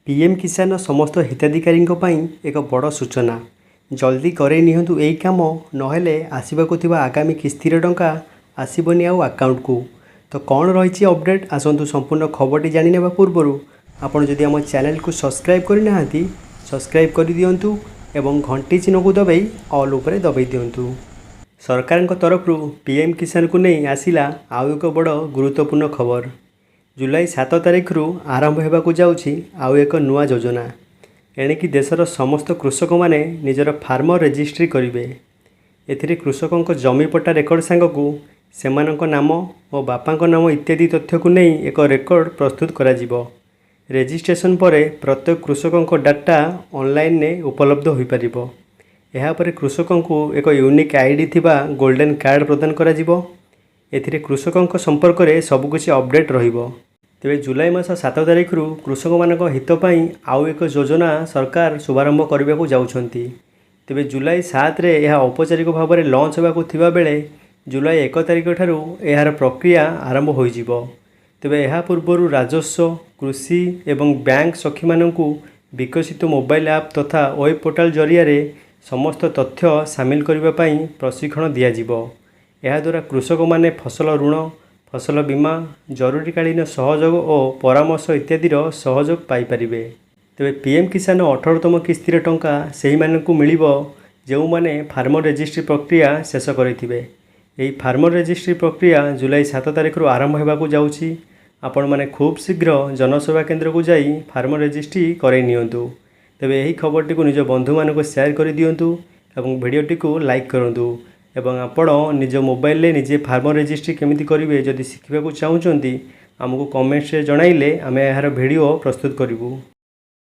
PM किसान समस्त हिताधिकारी एक बड़ सूचना जल्दी करे निहंतु एई काम नहेले आसवाक आगामी किस्तिर टंका आसबनी आउ अकाउंट को। तो कौन रही अपडेट आसतु संपूर्ण खबर जाने पूर्व आपड़ जदि आम चैनल को सब्सक्राइब करना सब्सक्राइब कर दिंतु एवं घंटी चिन्ह को दबाई ऑल उपर दबाई दिंतु। सरकार तरफ पीएम किसान को नहीं आसिला आउ एक बड़ गुरुत्वपूर्ण खबर। जुलाई 7 तारिख रु आरंभ होगा जाऊँगी आउ एक नुआ योजना। एणिकी देशर समस्त कृषक माने निजर फार्मर रेजिस्ट्री करेंगे। एथिरे कृषकों जमी पट्टा रेकर्ड सांगकू सेमानक नाम और बापांक नाम इत्यादि तथ्य को नहीं एक रेकर्ड प्रस्तुत करा जिवो। रेजिस्ट्रेशन पर प्रत्येक कृषकों डाटा ऑनलाइन ने उपलब्ध हो पारिबो। एहा परे कृषकों को एक यूनिक आईडी थिबा गोल्डन कार्ड प्रदान करा जिवो। एथिरे कृषकों संपर्क में सबकिछि अपडेट रहिबो। तेबे जुलाई मास 7 तारिख रु कृषक मानक हित पई आउ एक योजना सरकार शुभारंभ करने को जाउछंती। तेबे जुलाई 7 रे यह औपचारिक भाव में लॉन्च होगा थिबा बेले जुलाई 1 तारिख ठारू यार प्रक्रिया आरंभ हो जिवो। तेबे यह पूर्व राजस्व कृषि एवं बैंक सखी मानकू विकसित मोबाइल ऐप तथा वेब पोर्टाल जरिया रे समस्त तथ्य सामिल करने पाई प्रशिक्षण दिया जिवो। यह द्वारा कृषक माने फसल ऋण फसल बीमा जरूरीकालीन सहयोग और परामर्श इत्यादि सहयोग पाइपर। तेरे पीएम किसान 18तम किस्तिर टंका से ही मानक मिलिबो जो माने फार्मर रेजिस्ट्री प्रक्रिया शेष करेथिबे। एही फार्मर रेजिस्ट्री प्रक्रिया जुलाई 7 तारिख रु आरंभ होगा जाउछि। आपण माने खूब शीघ्र जनसेवा केंद्र को जाई फार्मर रेजिस्ट्री करई नियंतु। तेबे एही खबरटी को निज बंधु मानक शेयर कर दियंतु एवं वीडियोटी को लाइक करंतु एवं आपण निज मोबाइल रे निजे फार्मर रेजिस्ट्री केमिति करिवे जदि शिखिबा को चाहुचंती आमको कमेंट्स रे जणाइले आमे यार वीडियो प्रस्तुत करिवु।